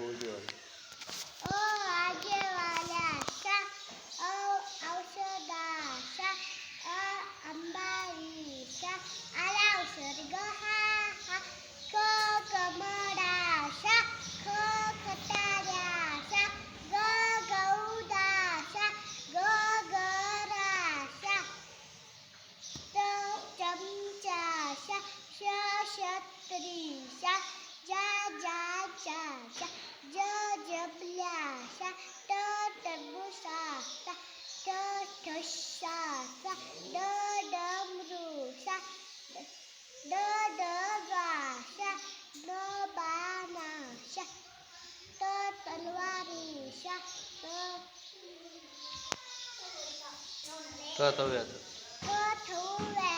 ओ आगेवाल्याचा औषधाचा अंबारीचा आला औषध हा हा क कमळाचा ख खताऱ्याचा ग गौदाचा ग गराचा च चमचाचा श छत्रीचा जा जाचा ज जबल्याचा ट टरबुजाचा ठ ठशाचा ड डमरूचा ड डगाचा न बाणाचा त तलवारीचा तव्याचं थ थव्याचा